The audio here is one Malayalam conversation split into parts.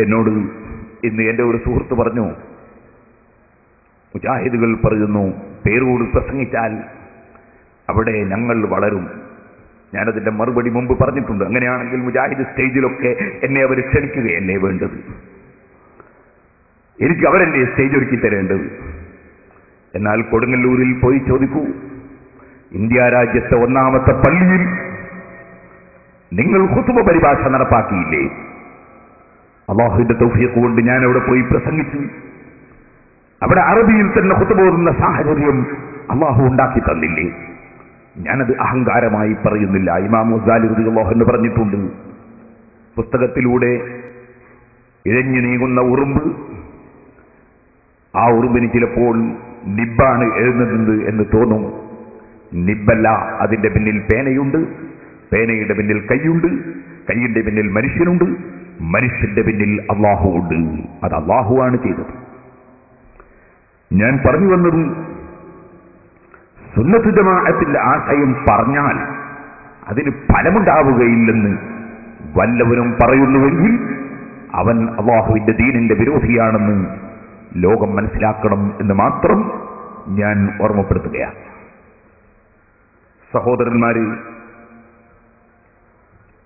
എന്നോട് ഇന്ന് എൻ്റെ ഒരു സുഹൃത്ത് പറഞ്ഞു, മുജാഹിദുകൾ പറയുന്നു പേരോട് പ്രസംഗിച്ചാൽ അവിടെ ഞങ്ങൾ വളരും. ഞാനതിൻ്റെ മറുപടി മുമ്പ് പറഞ്ഞിട്ടുണ്ട്. അങ്ങനെയാണെങ്കിൽ മുജാഹിദ് സ്റ്റേജിലൊക്കെ എന്നെ അവർ ക്ഷണിക്കുകയല്ലേ വേണ്ടത്? എനിക്ക് അവരെന്നെ സ്റ്റേജ് ഒരുക്കി തരേണ്ടത്. എന്നാൽ കൊടുങ്ങല്ലൂരിൽ പോയി ചോദിക്കൂ, ഇന്ത്യ രാജ്യത്തെ ഒന്നാമത്തെ പള്ളിയിൽ നിങ്ങൾ ഖുതുബ പരിഭാഷ നടപ്പാക്കിയില്ലേ? അല്ലാഹുവിന്റെ തൗഫീഖ് കൊണ്ട് ഞാൻ അവിടെ പോയി പ്രസംഗിച്ചു. അവിടെ അറബിയിൽ തന്നെ ഖുതുബ ഓതുന്ന സാഹചര്യം അല്ലാഹു ഉണ്ടാക്കി തന്നില്ലേ? ഞാനത് അഹങ്കാരമായി പറയുന്നില്ല. ഇമാം ഗസാലി റളിയല്ലാഹു അൻഹു പറഞ്ഞിട്ടുണ്ട്, പുസ്തകത്തിലൂടെ ഇഴഞ്ഞു നീങ്ങുന്ന ഉറുമ്പ്, ആ ഉറുമ്പിന് ചിലപ്പോൾ നിബ്ബാണ് എഴുതുന്നത് എന്ന് തോന്നും. നിബ്ബല്ല, അതിന്റെ പിന്നിൽ പേനയുണ്ട്, പേനയുടെ പിന്നിൽ കൈയുണ്ട്, കൈയിന്റെ പിന്നിൽ മനുഷ്യനുണ്ട്, മനുഷ്യന്റെ പിന്നിൽ അല്ലാഹു ഉണ്ട്. അത് അല്ലാഹുവാണ് ചെയ്തത്. ഞാൻ പറഞ്ഞു വന്നത്, സുന്നത്ത് ജമാഅത്തിന്റെ ആശയം പറഞ്ഞാൽ അതിന് ഫലമുണ്ടാവുകയില്ലെന്ന് വല്ലവരും പറയുന്നുവെങ്കിൽ അവൻ അല്ലാഹുവിന്റെ ദീനിന്റെ വിരോധിയാണെന്ന് ലോകം മനസ്സിലാക്കണം എന്ന് മാത്രം ഞാൻ ഓർമ്മപ്പെടുത്തുകയാണ്. സഹോദരന്മാര്,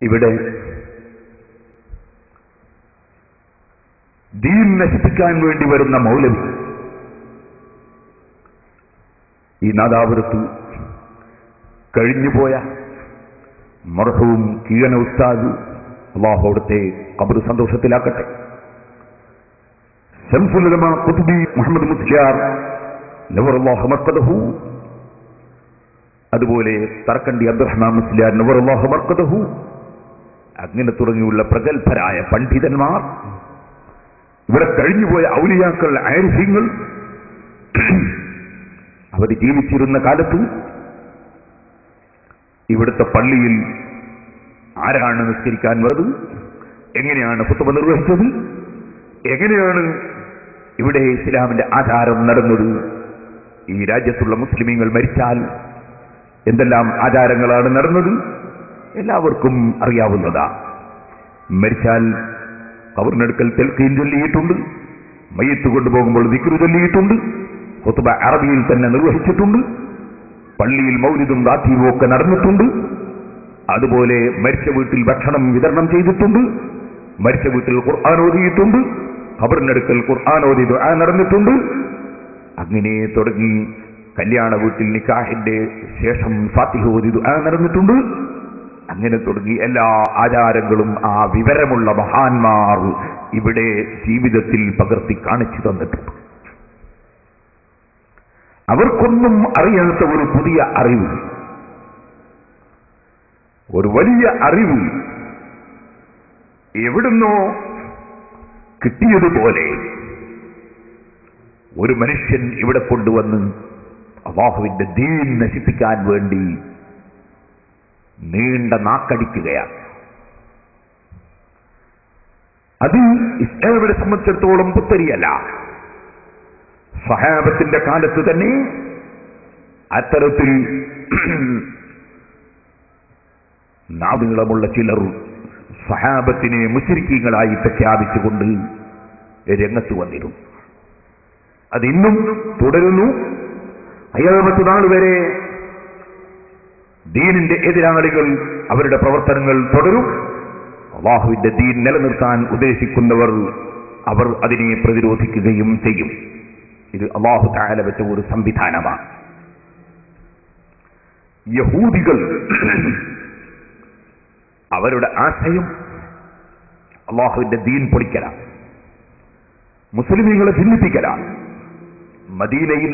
ഇവിടെ ദീൻ നശിപ്പിക്കാൻ വേണ്ടി വരുന്ന മൗലവി, ഈ നാദാപുരത്ത് കഴിഞ്ഞുപോയ മർഹൂം കീഴന ഉസ്താദ്, അല്ലാഹു അവിടുത്തെ ഖബർ സന്തോഷത്തിലാക്കട്ടെ, ശംസുൽ ഉലമ ഖുത്ബി മുഹമ്മദ് മുസ്ലിയാർ നവറല്ലാഹു മർഖദഹു, അതുപോലെ തർക്കണ്ടി അബ്ദുറഹ്മാൻ മുസ്ലിയാർ നവറല്ലാഹു മർഖദഹു, അങ്ങനെ തുടങ്ങിയുള്ള പ്രഗത്ഭരായ പണ്ഡിതന്മാർ, ഇവിടെ കഴിഞ്ഞുപോയ ഔലിയാക്കൾ, ആരിഫീങ്ങൾ, അവർ ജീവിച്ചിരുന്ന കാലത്ത് ഇവിടുത്തെ പള്ളിയിൽ ആരാണ് നിസ്കരിക്കാൻ വരുന്നത്, എങ്ങനെയാണ് ഖുതുബ നിർവഹിച്ചത്, എങ്ങനെയാണ് ഇവിടെ ഇസ്ലാമിന്റെ ആചാരം നടന്നത്, ഈ രാജ്യത്തുള്ള മുസ്ലിമീങ്ങൾ മരിച്ചാൽ എന്തെല്ലാം ആചാരങ്ങളാണ് നടന്നത് എല്ലാവർക്കും അറിയാവുന്നതാ. മരിച്ചാൽ ഖബറിനടുക്കൽ തൽഖീൻ ചൊല്ലിയിട്ടുണ്ട്, മയ്യത്ത് കൊണ്ടുപോകുമ്പോൾ ദിക്ർ ചൊല്ലിയിട്ടുണ്ട്, ഖുതുബ അറബിയിൽ തന്നെ നിർവഹിച്ചിട്ടുണ്ട്, പള്ളിയിൽ മൗലിദും റാത്തീബും ഒക്കെ നടന്നിട്ടുണ്ട്. അതുപോലെ മരിച്ച വീട്ടിൽ ഭക്ഷണം വിതരണം ചെയ്തിട്ടുണ്ട്, മരിച്ച വീട്ടിൽ ഖുർആൻ ഓതിയിട്ടുണ്ട്, ഖബറിനടുക്കൽ ഖുർആൻ ഓതി ദുആ നടന്നിട്ടുണ്ട്. അങ്ങനെ തുടങ്ങി കല്യാണ വീട്ടിൽ നിക്കാഹിന്റെ ശേഷം ഫാത്തിഹ ഓതി ദുആ നടന്നിട്ടുണ്ട്. അങ്ങനെ തുടങ്ങി എല്ലാ ആചാരങ്ങളും ആ വിവരമുള്ള മഹാന്മാർ ഇവിടെ ജീവിതത്തിൽ പകർത്തി കാണിച്ചു തന്നിട്ടുണ്ട്. അവർക്കൊന്നും അറിയാത്ത ഒരു പുതിയ അറിവ്, ഒരു വലിയ അറിവ് എവിടുന്നോ കിട്ടിയതുപോലെ ഒരു മനുഷ്യൻ ഇവിടെ കൊണ്ടുവന്ന് അല്ലാഹുവിന്റെ ദീൻ നശിപ്പിക്കാൻ വേണ്ടി നീണ്ട നാക്കടിക്കുകയാണ്. അത് ഇസ്ലാമിനെ സംബന്ധിച്ചിടത്തോളം പുത്തരിയല്ല. സഹാബത്തിന്റെ കാലത്ത് തന്നെ അത്തരത്തിൽ നാദീളമുള്ള ചിലർ സഹാബത്തിനെ മുശ്രിക്കീങ്ങളായി പ്രഖ്യാപിച്ചുകൊണ്ട് രംഗത്ത് വന്നിരുന്നു. അതിന്നും തുടരുന്നു. ഖിയാമത്ത് നാൾ വരെ ദീനിന്റെ എതിരാളികൾ അവരുടെ പ്രവർത്തനങ്ങൾ തുടരും. അല്ലാഹുവിന്റെ ദീൻ നിലനിർത്താൻ ഉദ്ദേശിക്കുന്നവർ അവർ അതിനെ പ്രതിരോധിക്കുകയും ചെയ്യും. ഇത് അല്ലാഹു തആല വെച്ച ഒരു സംവിധാനമാണ്. യഹൂദികൾ അവരുടെ ആശയം അല്ലാഹുവിന്റെ ദീൻ പൊളിക്കലാണ്, മുസ്ലിമീങ്ങളെ ഭിന്നിപ്പിക്കലാണ്. മദീനയിൽ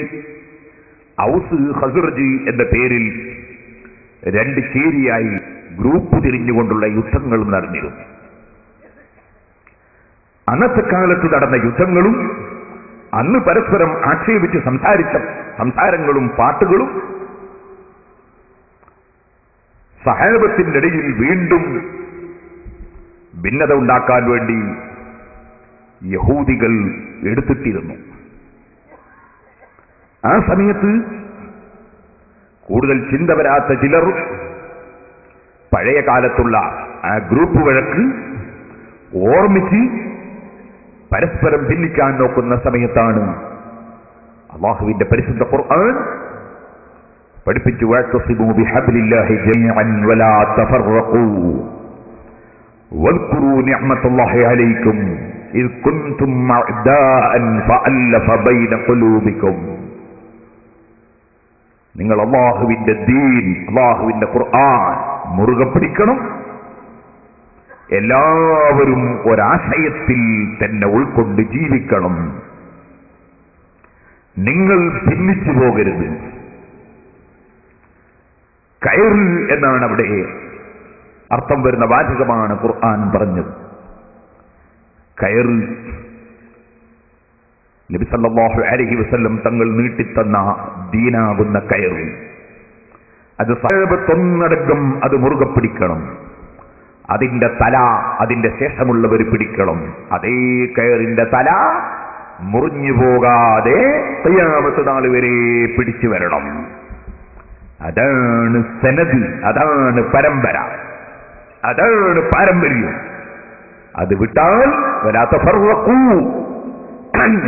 ഔസ് ഖസ്റജ് എന്ന പേരിൽ രണ്ട് ചേരിയായി ഗ്രൂപ്പ് തിരിഞ്ഞുകൊണ്ടുള്ള യുദ്ധങ്ങൾ നടന്നിരുന്നു. അന്നത്തെ കാലത്ത് നടന്ന യുദ്ധങ്ങളും അന്ന് പരസ്പരം ആക്ഷേപിച്ച് സംസാരിച്ച സംസാരങ്ങളും പാട്ടുകളും സഹാബത്തിന്റെ ഇടയിൽ വീണ്ടും ഭിന്നത ഉണ്ടാക്കാൻ വേണ്ടി യഹൂദികൾ എടുത്തിട്ടിരുന്നു. ആ സമയത്ത് കൂടുതൽ ചിന്ത വരാത്ത ചിലർ പഴയ കാലത്തുള്ള ആ ഗ്രൂപ്പ് വഴക്ക് ഓർമ്മിച്ച് പരസ്പരം ഭിന്നിക്കാൻ നോക്കുന്ന സമയത്താണ് അല്ലാഹുവിന്റെ പരിശുദ്ധ ഖുർആൻ പഠിപ്പിച്ചു വഅതസിമു ബിഹബ്ലില്ലാഹി ജമീഅൻ വലാ തഫറഖൂ വദ്കുറൂ നിഅമത്തല്ലാഹി അലൈക്കും ഇദ് കുൻതും അഅദാഅൻ ഫഅല്ലഫ ബൈന ഖുലൂബിക്കും. നിങ്ങൾ അല്ലാഹുവിന്റെ ദീൻ, അല്ലാഹുവിന്റെ ഖുർആൻ മുറുകെ പിടിക്കണം. എല്ലാവരും ഒരാശയത്തിൽ തന്നെ ഉൾക്കൊണ്ട് ജീവിക്കണം. നിങ്ങൾ ഭിന്നിച്ചു പോകരുത്. കയർ എന്നാണ് അവിടെ അർത്ഥം വരുന്ന വാചകമാണ് ഖുർആൻ പറഞ്ഞത്. കയർ നബി സല്ലല്ലാഹു അലൈഹി വസല്ലം തങ്ങൾ നീട്ടിത്തന്ന ദീനാകുന്ന കയർ, അത് സഹാബത്തൊന്നടങ്കം അത് മുറുകെ പിടിക്കണം. അതിന്റെ തല അതിന്റെ ശേഷമുള്ളവർ പിടിക്കണം. അതേ കയറിന്റെ തല മുറിഞ്ഞു പോകാതെ ഖിയാമത്ത് നാൾ വരെ പിടിച്ചു വരണം. അതാണ് സനദ്, അതാണ് പരമ്പര, അതാണ് പാരമ്പര്യം. അത് വിട്ടാൽ വലാ തഫറഖൂ,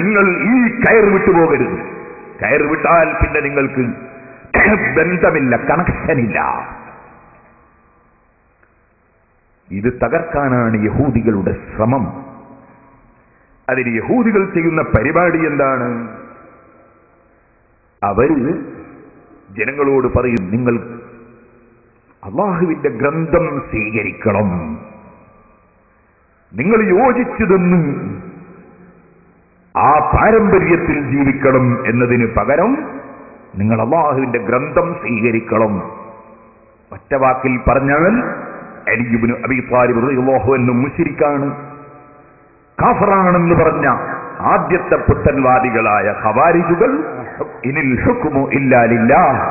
നിങ്ങൾ ഈ കയർ വിട്ടുപോകരുത്. കയർ വിട്ടാൽ പിന്നെ നിങ്ങൾക്ക് ബന്ധമില്ല, കണക്ഷനില്ല. ഇത് തകർക്കാനാണ് യഹൂദികളുടെ ശ്രമം. അതിന് യഹൂദികൾ ചെയ്യുന്ന പരിപാടി എന്താണ്? അവര് ജനങ്ങളോട് പറയും, നിങ്ങൾ അല്ലാഹുവിന്റെ ഗ്രന്ഥം സ്വീകരിക്കണം, നിങ്ങൾ യോജിച്ചതെന്ന് ആ പാരമ്പര്യത്തിൽ ജീവിക്കണം എന്നതിന് പകരം നിങ്ങൾ അല്ലാഹുവിന്റെ ഗ്രന്ഥം സ്വീകരിക്കണം. ഒറ്റ വാക്കിൽ പറഞ്ഞാൽ അലി ഇബ്നു അബീ ത്വാലിബ് റളിയല്ലാഹു അൻഹു മുശ്രിക്കാണ്, കാഫറാണെന്ന് പറഞ്ഞ ആദ്യത്തെ പുത്തൻവാദികളായ ഖവാരിജുകൾ ഇനിൽ ഹുക്മു ഇല്ലാ ലില്ലാഹ്,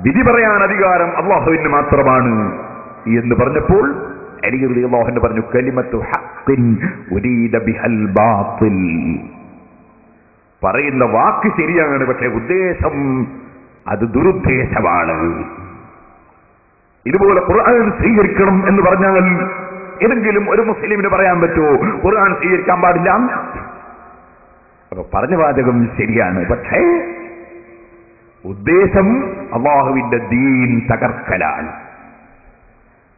വിധി പറയാൻ അധികാരം അല്ലാഹുവിന് മാത്രമാണ് എന്ന് പറഞ്ഞപ്പോൾ അലി റളിയല്ലാഹു അൻഹു പറഞ്ഞു, കലിമത്തു ഹഖ്ഖിൻ ഉരീദ ബിഹൽ ബാത്തിൽ. പറയുന്ന വാക്ക് ശരിയാണ്, പക്ഷേ ഉദ്ദേശം അത് ദുരുദ്ദേശമാണ്. ഇതുപോലെ ഖുർആൻ സ്വീകരിക്കണം എന്ന് പറഞ്ഞാൽ ഏതെങ്കിലും ഒരു മുസ്ലിമിന് പറയാൻ പറ്റുമോ ഖുർആൻ സ്വീകരിക്കാൻ പാടില്ല? അപ്പൊ പറഞ്ഞ വാചകം ശരിയാണ്, പക്ഷേ ഉദ്ദേശം അല്ലാഹുവിന്റെ ദീൻ തകർക്കലാണ്.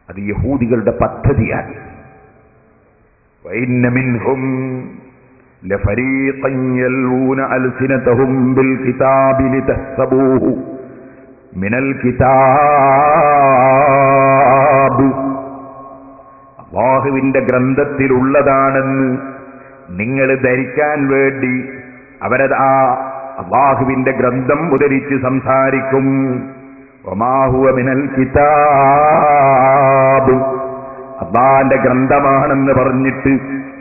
അത് യഹൂദികളുടെ പദ്ധതിയാണ്. വഇന്ന മിൻഹും ലഫരീഖൻ യൽഊന അൽസിനതഹും ബിൽ കിതാബി ലിതഹ്സബൂഹു മിനൽ കിതാബ്. അല്ലാഹുവിന്റെ ഗ്രന്ഥത്തിലുള്ളതാണെന്ന് നിങ്ങൾ ധരിക്കാൻ വേണ്ടി അവരതാ അല്ലാഹുവിന്റെ ഗ്രന്ഥം ഉദ്ധരിച്ച് സംസാരിക്കും. വമാ ഹുവ മിനൽ കിതാബ്, അല്ലാഹുവിന്റെ ഗ്രന്ഥമാണെന്ന് പറഞ്ഞിട്ട്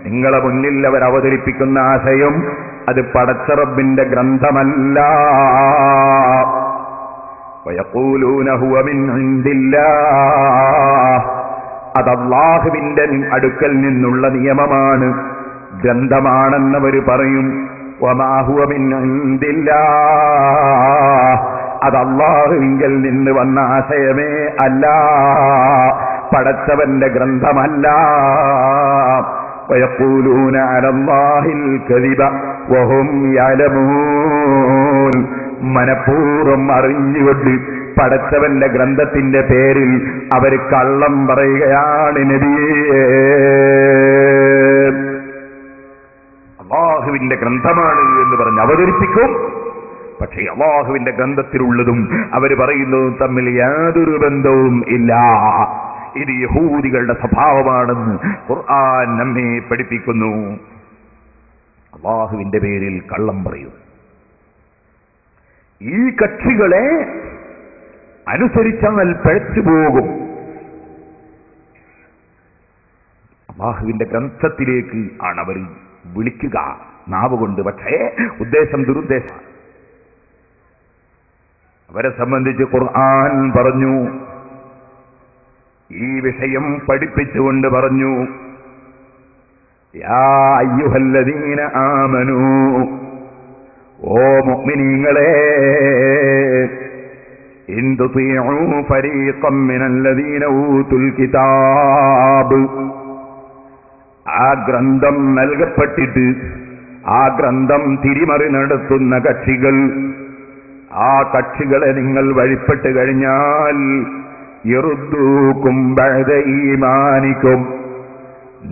നിങ്ങളെ മുന്നിൽ അവർ അവതരിപ്പിക്കുന്ന ആശയം അത് പടച്ച റബ്ബിന്റെ ഗ്രന്ഥമല്ല. വയഖൂലൂന ഹുവ മിൻ ഇൻദില്ലാഹ്, അത് അല്ലാഹുവിന്റെ അടുക്കൽ നിന്നുള്ള നിയമമാണ്, ഗ്രന്ഥമാണെന്നവർ പറയും. വമാ ഹുവ മിൻ ഇൻദില്ലാഹ്, അത് അല്ലാഹുവിങ്കൽ നിന്ന് വന്ന ആശയമേ അല്ല, പടച്ചവന്റെ ഗ്രന്ഥമല്ല. വയഖൂലൂന അലല്ലാഹിൽ കദിബ വഹും യഅലമൂൻ, മനഃപൂർവ്വം അറിഞ്ഞുകൊണ്ട് പടച്ചവന്റെ ഗ്രന്ഥത്തിന്റെ പേരിൽ അവർ കള്ളം പറയുകയാണ് നബിയേ. അല്ലാഹുവിന്റെ ഗ്രന്ഥമാണ് എന്ന് പറഞ്ഞ് അവതരിപ്പിക്കും, പക്ഷേ അല്ലാഹുവിന്റെ ഗ്രന്ഥത്തിലുള്ളതും അവർ പറയുന്നതും തമ്മിൽ യാതൊരു ബന്ധവും ഇല്ല. ഇത് യഹൂദികളുടെ സ്വഭാവമാണെന്ന് ഖുർആൻ നമ്മെ പഠിപ്പിക്കുന്നു. അല്ലാഹുവിന്റെ പേരിൽ കള്ളം പറയും. ഈ കക്ഷികളെ അനുസരിച്ചാൽ പഴച്ചു പോകും. അല്ലാഹുവിന്റെ ഗ്രന്ഥത്തിലേക്ക് ആണ് അവർ വിളിക്കുക നാവ് കൊണ്ട്, പക്ഷേ ഉദ്ദേശം ദുരുദ്ദേശം. അവരെ സംബന്ധിച്ച് ഖുർആൻ പറഞ്ഞു, ഈ വിഷയം പഠിപ്പിച്ചുകൊണ്ട് പറഞ്ഞു, യാ അയ്യുഹല്ലദീന ആമനൂ, ഓ മുഅ്മിനീങ്ങളെ, ഇൻ തുതീഉ ഫരീഖം മിനല്ലദീന ഊതുൽ കിതാബ്, ആ ഗ്രന്ഥം നൽകപ്പെട്ടിട്ട് ആ ഗ്രന്ഥം തിരിമറി നടത്തുന്ന കക്ഷികൾ, ആ കക്ഷികളെ നിങ്ങൾ വഴിപ്പെട്ട് കഴിഞ്ഞാൽ യറുദ്ദൂകും ബഅദ ഈമാനിക്കും,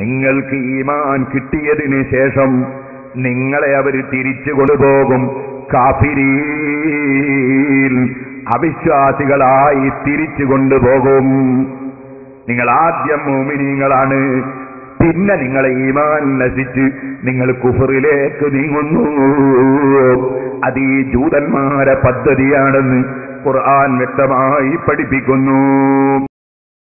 നിങ്ങൾക്ക് ഈമാൻ കിട്ടിയതിന് ശേഷം നിങ്ങളെ അവർ തിരിച്ചു കൊണ്ടുപോകും കാഫിരീൻ, അവിശ്വാസികളായി തിരിച്ചു കൊണ്ടുപോകും. നിങ്ങൾ ആദ്യം മുഅ്മിനീങ്ങളാണ്, പിന്നെ നിങ്ങളെ ഈമാൻ നശിച്ച് നിങ്ങൾ കുഫറിലേക്ക് നീങ്ങുന്നു. അത് ഈ ജൂതന്മാരെ പദ്ധതിയാണെന്ന് ഖുർആൻ വ്യക്തമായി പഠിപ്പിക്കുന്നു.